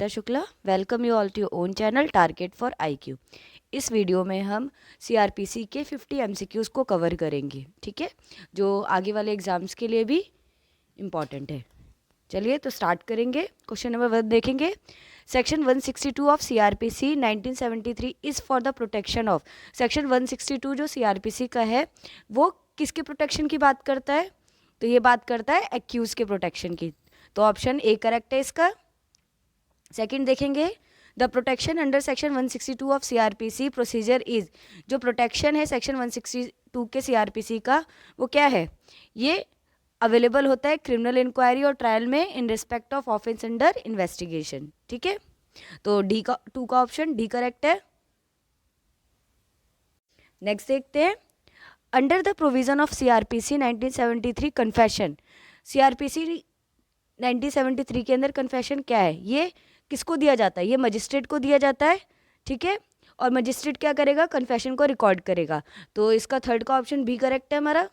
Namita Shukla. Welcome you all to your own channel target for IQ. इस video में हम CrPC के 50 एमसीक्यूज़ को कवर करेंगे, ठीक है, जो आगे वाले एग्जाम्स के लिए भी इम्पॉर्टेंट है। चलिए तो स्टार्ट करेंगे। क्वेश्चन नंबर 1 देखेंगे। Section 162 of CrPC 1973 is for the protection of. Section 162 जो सीआरपीसी का है वो किसके प्रोटेक्शन की बात करता है? तो ये बात करता है एक्यूज के प्रोटेक्शन की। तो ऑप्शन ए करेक्ट है इसका। सेकंड देखेंगे, the protection under section 162 of CrPC procedure is. जो प्रोटेक्शन है सेक्शन 162 के सीआरपीसी का वो क्या है? ये अवेलेबल होता है क्रिमिनल इंक्वायरी और ट्रायल में इन respect of offence under investigation, ठीक है। तो डी का 2 का ऑप्शन डी करेक्ट है। नेक्स्ट देखते हैं, under the provision of CrPC 1973 confession. CrPC 1973 के अंदर कन्फेशन क्या है? ये किसको दिया जाता है? ये मजिस्ट्रेट को दिया जाता है, ठीक है। और मजिस्ट्रेट क्या करेगा? कन्फेशन को रिकॉर्ड करेगा। तो इसका थर्ड का ऑप्शन बी करेक्ट है हमारा।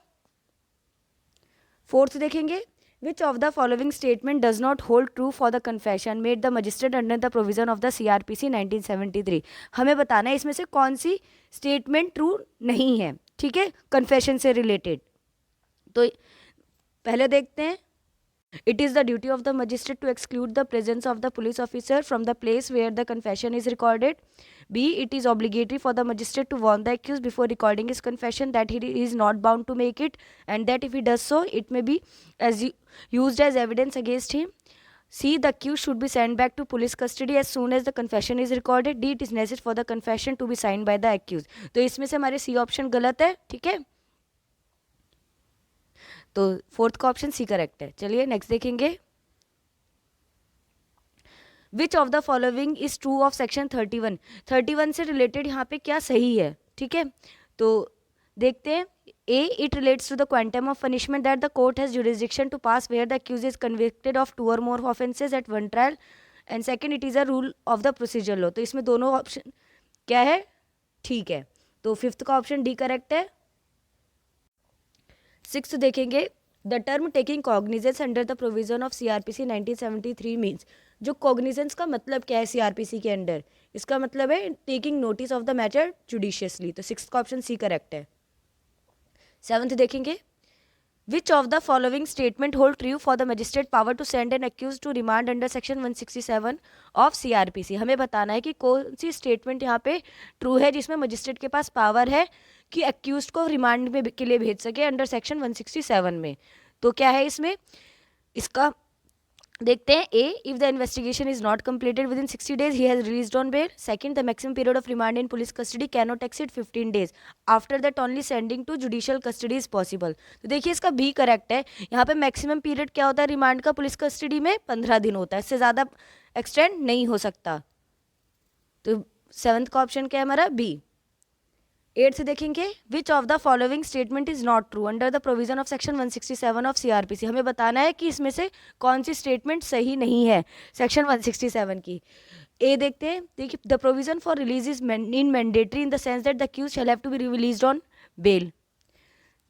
फोर्थ देखेंगे, which of the following statement does not hold true for the confession made the magistrate under the provision of the CrPC 1973। हमें बताना है इसमें से कौन सी स्टेटमेंट ट्रू नहीं है, ठीक है, कन्फेशन से रिलेटेड। तो पहले देखते हैं, it is the duty of the magistrate to exclude the presence of the police officer from the place where the confession is recorded. B, it is obligatory for the magistrate to warn the accused before recording his confession that he is not bound to make it and that if he does so it may be used as evidence against him. C, the accused should be sent back to police custody as soon as the confession is recorded. D, it is necessary for the confession to be signed by the accused. तो इसमें से हमारे C option गलत है, ठीक है। तो fourth का ऑप्शन सी करेक्ट है। चलिए नेक्स्ट देखेंगे, which of the following is true of section 31। 31 से रिलेटेड यहाँ पे क्या सही है, ठीक है। तो देखते हैं, A, it relates to the quantum of punishment that the court has jurisdiction to pass where the accuse is convicted of 2 or more offences at one trial. And second, it is a rule of the procedure law. तो इसमें दोनों option क्या है? ठीक है। तो fifth का option D correct है। सिक्स्थ देखेंगे, the term taking cognizance under the provision of CrPC 1973 means. जो कॉग्निजेंस का मतलब क्या है सीआरपीसी के अंडर? इसका मतलब है taking notice of the matter judiciously. तो सिक्स्थ का ऑप्शन सी करेक्ट है। सेवंथ देखेंगे, which of the following statement hold true for the magistrate power to send an accuse to remand under section 167 of CrPC. हमें बताना है कि कौन सी statement यहाँ पे ट्रू है जिसमें मजिस्ट्रेट के पास पावर है कि अक्यूज को रिमांड में के लिए भेज सके अंडर सेक्शन 167 में। तो क्या है इसमें? इसका देखते हैं, A, if the investigation is not completed within 60 days he has released on bail. Second, the maximum period of remand in police custody can not exceed 15 days। After that only sending to judicial custody is possible. तो देखिए इसका भी correct है। यहाँ पे maximum period क्या होता है रिमांड का? पुलिस कस्टडी में 15 दिन होता है, इससे ज़्यादा एक्सटेंड नहीं हो सकता। तो सेवंथ का ऑप्शन क्या है हमारा? बी। एट्थ देखेंगे, which of the following statement is not true under the provision of section 167 of CrPC. हमें बताना है कि इसमें से कौन सी स्टेटमेंट सही नहीं है सेक्शन 167 की। ए देखते हैं, देखिए, the provision for release is in mandatory in the sense that the accused shall have to be released on bail.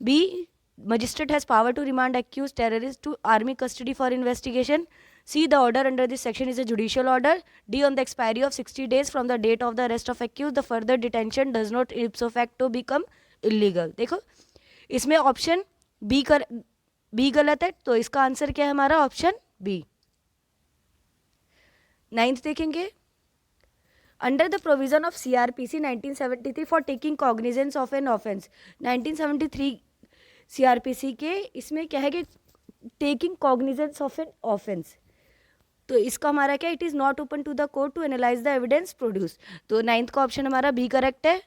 B, magistrate has power to remand accused terrorists to army custody for investigation. C, the order under this section is a judicial order. D, on the expiry of 60 days from the date of the arrest of accused, the further detention does not ipso facto become illegal. देखो इसमें option B गलत है, तो इसका answer क्या है हमारा? Option B. Ninth देखेंगे, under the provision of CrPC 1973 for taking cognizance of an offence. 1973 CrPC के इसमें क्या है कि taking cognizance of an offence. तो इसका हमारा क्या? It is not open to the court to analyse the evidence produce. तो नाइन्थ का ऑप्शन हमारा बी करेक्ट है।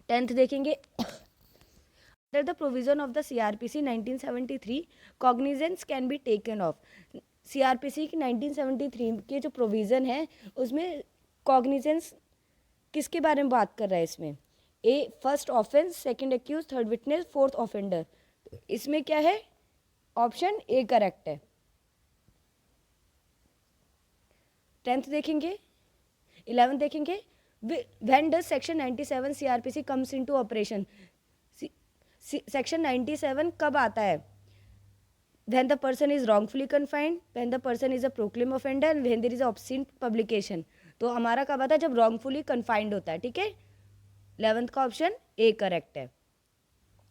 टेंथ देखेंगे, under the provision of the CrPC 1973 cognizance can be taken of. CrPC की 1973 के जो प्रोविज़न है उसमें कॉग्निजेंस किसके बारे में बात कर रहा है? इसमें A, first offence, second accuse, third witness, fourth offender. इसमें क्या है? ऑप्शन ए करेक्ट है। टेंथ देखेंगे, 11th देखेंगे, when does section 97 CrPC comes into operation. Section 97 कब आता है? when the person is wrongfully confined, when the person is a proclaimed offender, and when there is a obscene publication. तो हमारा कब आता है? जब wrongfully confined होता है, ठीक है। 11th का ऑप्शन ए करेक्ट है।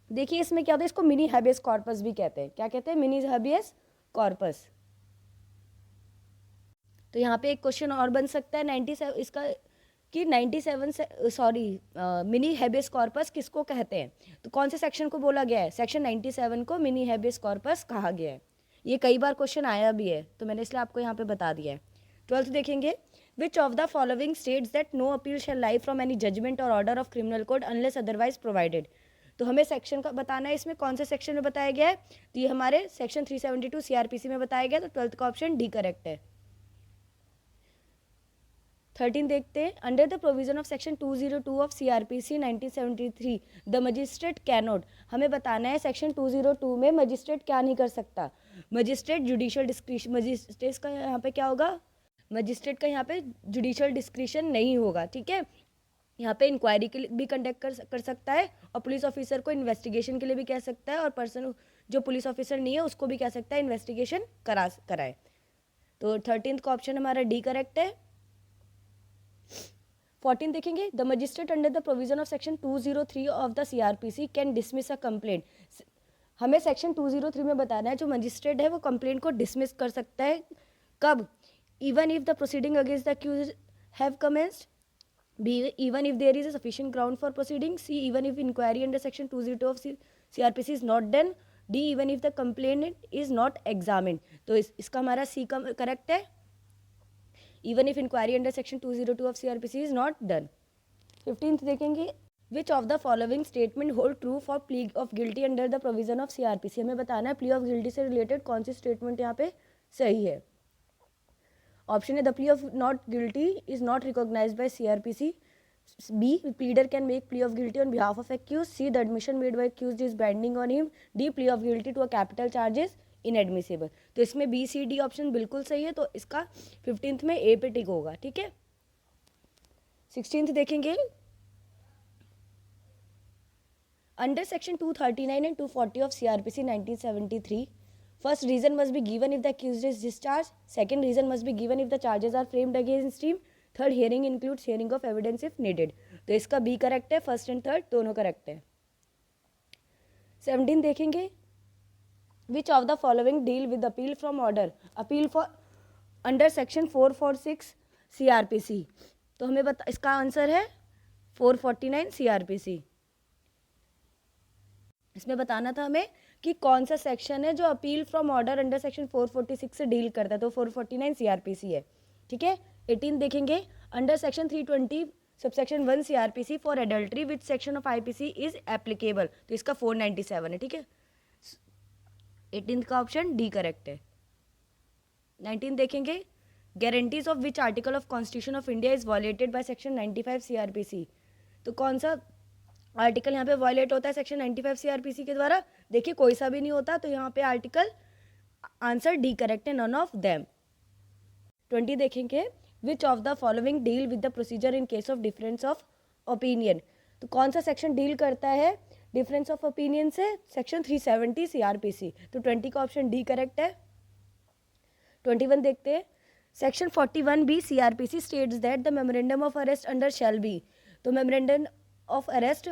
देखिए इसमें क्या होता है, इसको मिनी हैबियस कॉर्पस भी कहते हैं। क्या कहते हैं? Mini habeas corpus. तो यहाँ पे एक क्वेश्चन और बन सकता है 97 इसका कि 97 से सॉरी मिनी हैबियस कॉर्पस किसको कहते हैं? तो कौन से सेक्शन को बोला गया है? सेक्शन 97 को मिनी हैबियस कॉर्पस कहा गया है। ये कई बार क्वेश्चन आया भी है, तो मैंने इसलिए आपको यहाँ पे बता दिया है। 12th देखेंगे, which of the following states that no appeal shall lie from any judgement or order of criminal code unless otherwise provided. तो हमें सेक्शन का बताना है, इसमें कौन से सेक्शन में बताया गया है। तो ये हमारे सेक्शन 372 सीआरपीसी में बताया गया, तो 12th का ऑप्शन डी करेक्ट है। 13 देखते हैं, under the provision of section 202 of CrPC 1973 the magistrate cannot. हमें बताना है सेक्शन 202 में मजिस्ट्रेट क्या नहीं कर सकता। मजिस्ट्रेट जुडिशियल डिस्क्रिशन, मजिस्ट्रेट का यहाँ पे क्या होगा? मजिस्ट्रेट का यहाँ पे जुडिशियल डिस्क्रिशन नहीं होगा, ठीक है। यहाँ पे इंक्वायरी के लिए भी कंडक्ट कर सकता है, और पुलिस ऑफिसर को इन्वेस्टिगेशन के लिए भी कह सकता है, और पर्सन जो पुलिस ऑफिसर नहीं है उसको भी कह सकता है इन्वेस्टिगेशन कराए। तो 13th का ऑप्शन हमारा डी करेक्ट है। 14 देखेंगे, the magistrate under the provision of section 203 of the CrPC can dismiss a complaint. हमें सेक्शन 203 में बताना है जो मजिस्ट्रेट है वो कंप्लेंट को डिसमिस कर सकता है। कब? Even if the proceeding against the accused have commenced. B, even if there is a sufficient ground for proceeding. C, even if inquiry under section 202 of CrPC is not done. D, even if the complainant is not examined. तो इसका हमारा C correct है, even if inquiry under section 202 of CRPC is not done. 15th देखेंगे, which of the following statement hold true for plea of guilty under the provision of CRPC। हमें बताना है plea of guilty से related कौन सी statement यहाँ पे सही है। ऑप्शन है, the plea of not guilty is not recognized by CRPC. B, pleader can make plea of guilty on behalf of accused. C, the admission made by accused is binding on him. D, plea of guilty to a capital charge is inadmissible. तो इसमें B C D option बिल्कुल सही है, तो इसका 15th में ए पे टिक होगा, ठीक है। 16th देखेंगे, under section 239 and 240 of CrPC 1973 first reason must be given if the accused is discharge. Second reason must be given if the charges are framed against him. Third, hearing includes hearing of evidence if needed. तो इसका B correct है, first and third दोनों correct है। 17 देखेंगे, which of the following deal with appeal from order appeal for under section 446 CRPC। तो हमें इसका answer है 449 CRPC। इसमें बताना था हमें कि कौन सा सेक्शन है जो appeal from order under section 446 से डील करता है, तो 449 CRPC है, ठीक है। 18 देखेंगे, under section 320 subsection 1 CRPC for adultery which section of IPC is applicable. तो इसका 497 है, ठीक है। 18th का ऑप्शन डी करेक्ट है। 19 देखेंगे, guarantees of which article of constitution of India is violated by section 95 CRPC। तो कौन सा आर्टिकल यहाँ पे वायलेट होता है सेक्शन 95 CRPC के द्वारा? देखिए कोई सा भी नहीं होता, तो यहाँ पे आर्टिकल आंसर डी करेक्ट है, नन ऑफ देम। 20 देखेंगे, which of the following deal with the procedure in case of difference of opinion. तो कौन सा सेक्शन डील करता है डिफरेंस ऑफ ओपिनियन से? Section 370 CRPC। तो 20 का ऑप्शन डी करेक्ट है। 21 देखते हैं, section 41B CRPC states that the memorandum of arrest under shall be. तो मेमोरेंडम ऑफ अरेस्ट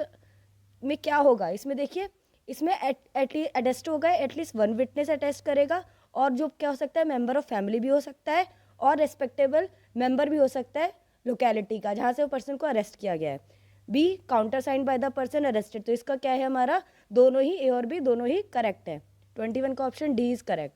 में क्या होगा? इसमें देखिए, इसमें एटलीस्ट अटेस्ट होगा, एटलीस्ट वन विटनेस अटेस्ट करेगा, और जो क्या हो सकता है, मेंबर ऑफ फैमिली भी हो सकता है, और रेस्पेक्टेबल मेंबर भी हो सकता है लोकेलिटी का जहाँ से वो पर्सन को अरेस्ट किया गया है। B, counter sign by the person arrested. तो इसका क्या है हमारा? दोनों ही, ए और बी दोनों ही करेक्ट है। 21 का ऑप्शन डी इज करेक्ट।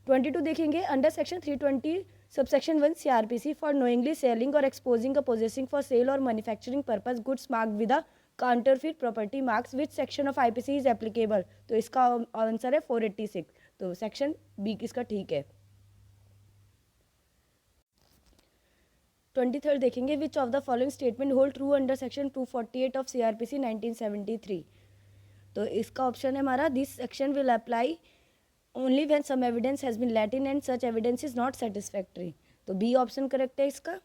22 देखेंगे, under section 320 subsection 1 CRPC for knowingly selling और एक्सपोजिंग और पोजेसिंग फॉर सेल और manufacturing purpose goods marked with a counterfeit property marks which section of IPC is applicable. तो इसका answer है 486। तो section B इसका ठीक है। 23rd देखेंगे, which of the following statement hold true under section 248 of CRPC 1973। तो इसका ऑप्शन है हमारा, this section will apply only when some evidence has been lacking and such evidence is not satisfactory. तो B option correct है इसका।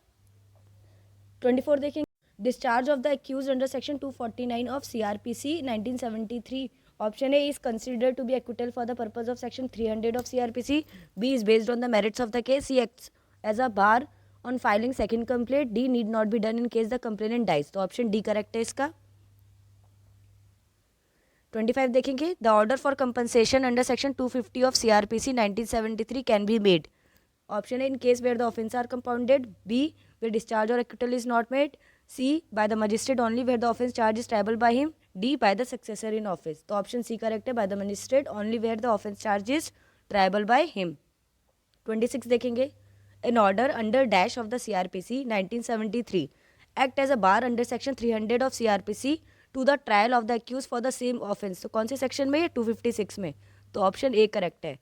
24 देखेंगे, discharge of the accuse under section 249 of CRPC 1973 Option A is considered to be acquittal for the purpose of section 300 of CRPC. B is based on the merits of the case. C acts as a bar on filing second complaint. D need not be done in case the complainant dies. तो option D correct है इसका. 25 देखेंगे. The order for compensation under section 250 of CRPC 1973 can be made. Option A in case where the offence are compounded. B where discharge or acquittal is not made. C by the magistrate only where the offence charge is triable by him. D by the successor in office. तो option C correct है, by the magistrate only where the offence charge is triable by him. 26 देखेंगे. An order under dash of the CRPC 1973 act as a bar under section 300 of CRPC to the trial of the accused for the same offence. तो कौन से section में? 256 में. तो option A correct है.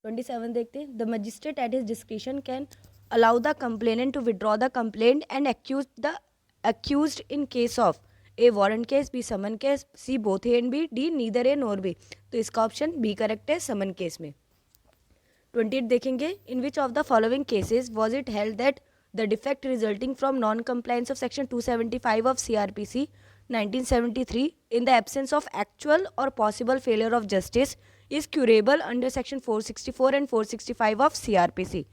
27 देखते हैं. The magistrate at his discretion can allow the complainant to withdraw the complaint and accuse the accused in case of A warrant case, B summon case, C both A and B, D neither A nor B. तो इसका option B correct है summon case में. 28 देखेंगे. In which of the following cases was it held that the defect resulting from non-compliance of section 275 of CRPC 1973 in the absence of actual or possible failure of justice is curable under section 464 and 465 of CRPC.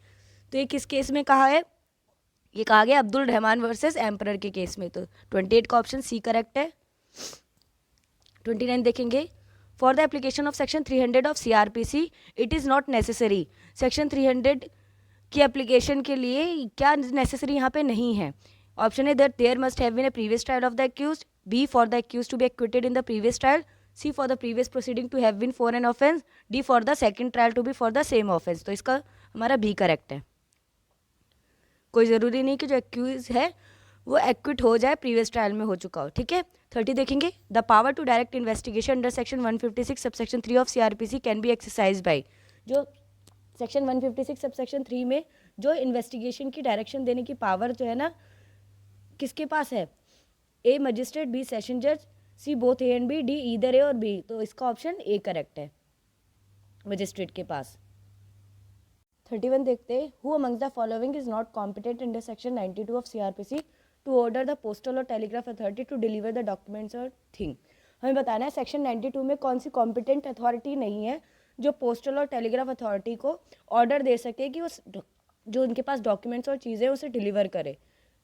तो ये किस case में कहा है? ये कहा गया Abdul Rahman versus emperor के केस में. तो 28 का ऑप्शन सी करेक्ट है. 29 देखेंगे. For the application of section 300 of CrPC it is not necessary. Section 300 की एप्लीकेशन के लिए क्या नेसेसरी यहाँ पे नहीं है? Option A that there must have been a previous trial of the accused. B for the accused to be acquitted in the previous trial. C for the previous proceeding to have been for an offence. D for the second trial to be for the same offence. तो इसका हमारा B correct है. कोई ज़रूरी नहीं कि जो accused है वो एक्विट हो जाए प्रीवियस ट्रायल में हो चुका हो. ठीक है. 30 देखेंगे. The power to direct investigation under section 156 subsection 3 of CrPC can be exercise by. जो सेक्शन 156 सबसेक्शन 3 में जो इन्वेस्टिगेशन की डायरेक्शन देने की पावर जो है ना किसके पास है? ए मजिस्ट्रेट, बी सेशन जज, C both A and B, D either A or B. तो इसका ऑप्शन ए करेक्ट है, मजिस्ट्रेट के पास. 31 देखते हैं. Who amongst the following is not competent under section 92 of CrPC to order the postal or telegraph authority to deliver the documents or thing. हमें बताना है सेक्शन 92 में कौन सी कॉम्पिटेंट अथॉरिटी नहीं है जो पोस्टल और टेलीग्राफ अथॉरिटी को order दे सके कि उस जो उनके पास डॉक्यूमेंट्स और चीज़ें उसे डिलीवर करे.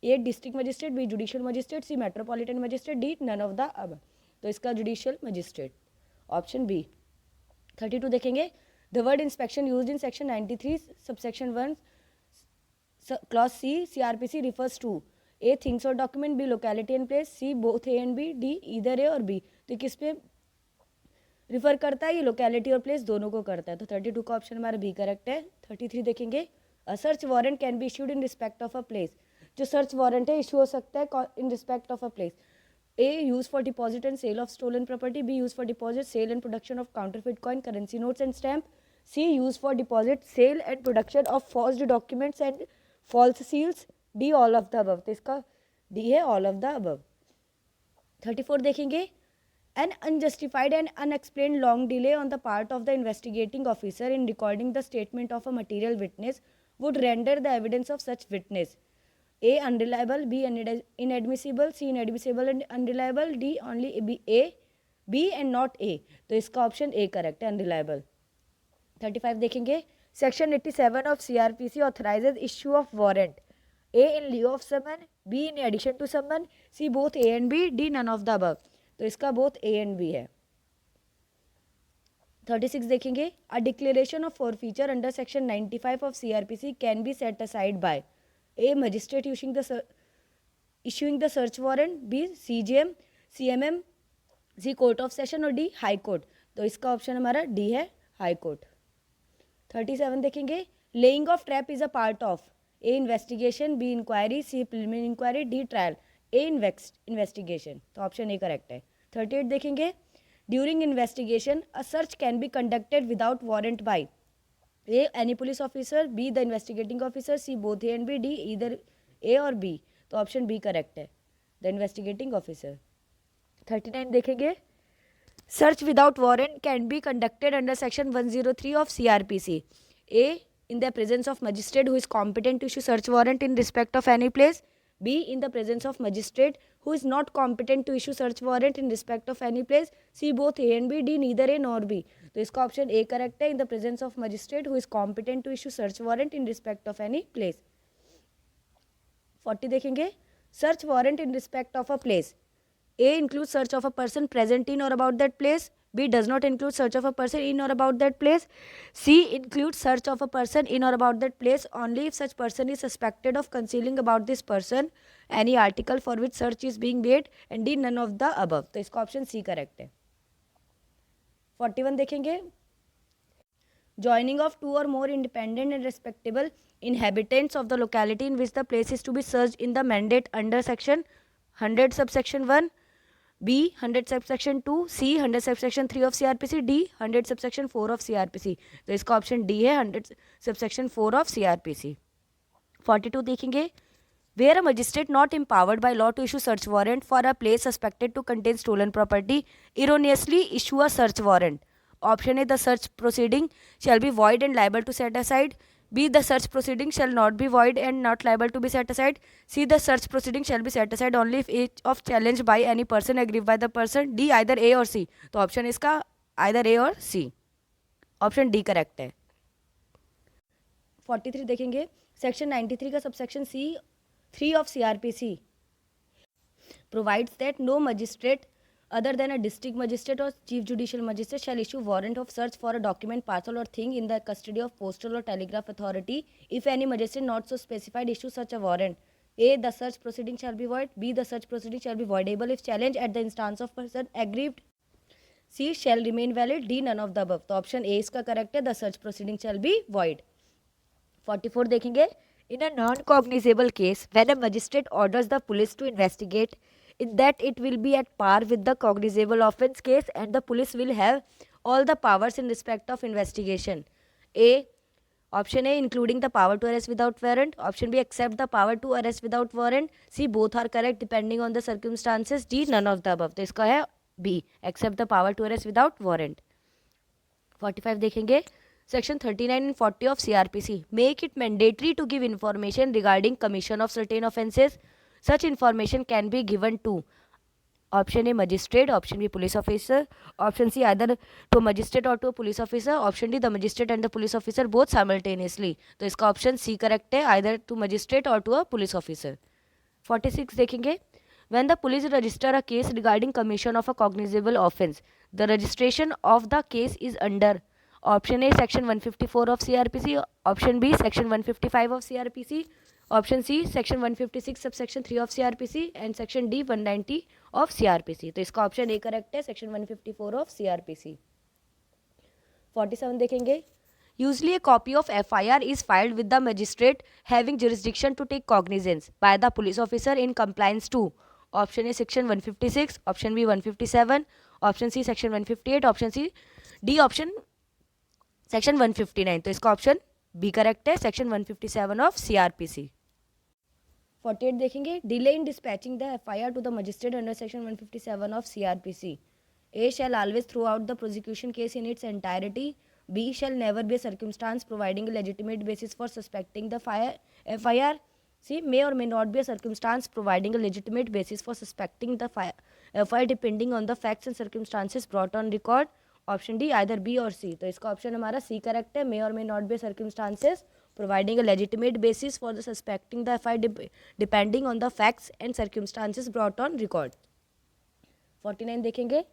A district magistrate, B judicial magistrate, C metropolitan magistrate, D none of the above. तो इसका जुडिशियल मजिस्ट्रेट, ऑप्शन बी. 32 देखेंगे. The word inspection used in section 93 subsection 1 clause C CRPC refers to A things or document, B locality and place, C both A and B, D either A और B. तो किस पे refer करता है? ये locality और place दोनों को करता है. तो 32 का ऑप्शन हमारा बी करेक्ट है. 33 देखेंगे. अ search warrant can be issued in respect of a place. जो सर्च वारंट है इशू हो सकता है इन respect of a place. A use for deposit and sale of stolen property, B use for deposit, sale and production of counterfeit coin, currency notes and stamp, C use for deposit, sale and production of forged documents and false seals, D all of the above. तो इसका D है all of the above. 34 देखेंगे. An unjustified and unexplained long delay on the part of the investigating officer in recording the statement of a material witness would render the evidence of such witness A unreliable, B inadmissible, C inadmissible and unreliable, D only B and not A. तो इसका option A correct है, unreliable. 35 देखेंगे. Section 87 of CrPC authorises issue of warrant. A in lieu of summon, B in addition to summon, C both A and B, D none of the above. तो इसका both A and B है. 36 देखेंगे. A declaration of forfeiture under section 95 of CrPC can be set aside by A magistrate issuing the search warrant, B CGM, CMM, C court of session और D high court. तो इसका option हमारा D है, high Court. 37 देखेंगे. Laying of trap is a part of A investigation, B inquiry, C preliminary inquiry, D trial. A investigation. तो option A correct है. 38 देखेंगे. During investigation a search can be conducted without warrant by A any police officer, B the investigating officer, C both A and B, D either A or B. तो option B correct है, the investigating officer. 39 देखेंगे. Search without warrant can be conducted under section 103 of CRPC. A in the presence of magistrate who is competent to issue search warrant in respect of any place. B, in the presence of magistrate who is not competent to issue search warrant in respect of any place. C, both A and B. D, neither A nor B. तो इसका option A correct है, in the presence of magistrate who is competent to issue search warrant in respect of any place. 40 देखेंगे. Search warrant in respect of a place. A includes search of a person present in or about that place. B does not include search of a person in or about that place. C includes search of a person in or about that place only if such person is suspected of concealing about this person any article for which search is being made. And D, none of the above. तो इसका option C correct है. 41 देखेंगे. Joining of two or more independent and respectable inhabitants of the locality in which the place is to be searched in the mandate under section 100 subsection 1, B 100 subsection 2, C 100 subsection 3 of CRPC, D 100 subsection 4 of CRPC. तो इसका option D है 100 subsection 4 of CRPC. 42 देखेंगे. Where a magistrate not empowered by law to issue search warrant for a place suspected to contain stolen property erroneously issue a search warrant. Option A, the search proceeding shall be void and liable to set aside. B, the search proceeding shall not be void and not liable to be set aside. C, the search proceeding shall be set aside only if each of challenged by any person aggrieved by the person. D, either A or C. तो option इसका either A और C. Option D correct है. 43 देखेंगे. Section 93 का subsection C 3 of CRPC provides that no magistrate other than a district magistrate or chief judicial magistrate shall issue warrant of search for a document, parcel or thing in the custody of postal or telegraph authority if any magistrate not so specified issue such a warrant. A, the search proceeding shall be void. B, the search proceeding shall be voidable if challenged at the instance of person aggrieved. C, shall remain valid. D, none of the above. तो option ए इसका correct है, the search proceeding shall be void. 44 देखेंगे. In a non-cognizable case, when a magistrate orders the police to investigate, in that it will be at par with the cognizable offence case and the police will have all the powers in respect of investigation. A, option A, including the power to arrest without warrant. Option B, except the power to arrest without warrant. C, both are correct depending on the circumstances. D, none of the above. तो इसका है B, except the power to arrest without warrant. 45 देखेंगे. Section 39 and 40 of CRPC make it mandatory to give information regarding commission of certain offences. Such information can be given to option A, magistrate. Option B, police officer. Option C, either to magistrate or to a police officer. Option D, the magistrate and the police officer both simultaneously. तो इसका option C correct है, either to magistrate or to a police officer. 46 देखेंगे. When the police register a case regarding commission of a cognizable offence, the registration of the case is under option A, section 154 of CRPC. Option B, section 155 of CRPC. Option C, section 156 subsection 3 of CRPC and section D 190 of CRPC. तो इसका option A correct है, section 154 of CRPC. 47 देखेंगे. Usually a copy of FIR is filed with the magistrate having jurisdiction to take cognizance by the police officer in compliance to option A, section 156, option B 157, option C section 158, option C D option section 159. तो इसका option B correct है, section 157 of CRPC. 48 देखेंगे. Delay in dispatching the FIR to the magistrate under section 157 of CRPC. A shall always throw out the prosecution case in its entirety. B shall never be a circumstance providing a legitimate basis for suspecting the FIR. C may or may not be a circumstance providing a legitimate basis for suspecting the FIR depending on the facts and circumstances brought on record. Option D either B or C. तो इसका option हमारा C correct है, मे और may not be circumstances providing a legitimate basis for the suspecting the FIR depending on the facts and circumstances brought on record. 49 देखेंगे.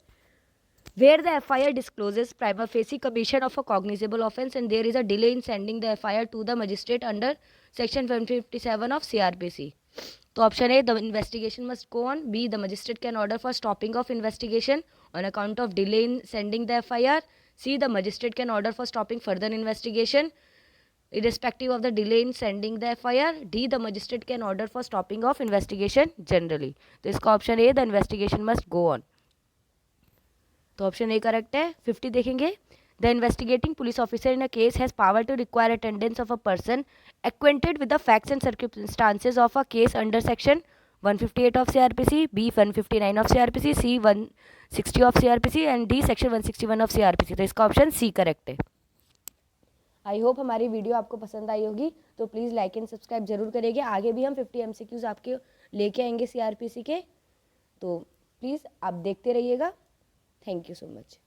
Where the FIR discloses prima facie commission of a cognizable offence and there is a delay in sending the FIR to the magistrate under section 157 of CRPC. तो option A, the investigation must go on. B, the magistrate can order for stopping of investigation on account of delay in sending the FIR. C, the magistrate can order for stopping further investigation irrespective of the delay in sending the FIR. D, the magistrate can order for stopping of investigation generally. तो इसका option A, the investigation must go on. तो option A correct है. 50 देखेंगे. The investigating police officer in a case has power to require attendance of a person acquainted with the facts and circumstances of a case under section 158 of CRPC, B 159 of CRPC, C 160 of CRPC and D section 161 of CRPC. तो इसका option C correct है. I hope हमारी video आपको पसंद आई होगी, तो please like and subscribe जरूर करिएगा. आगे भी हम 50 MCQs आपके लेके आएंगे सीआरपीसी के। तो प्लीज़ आप देखते रहिएगा। Thank you so much.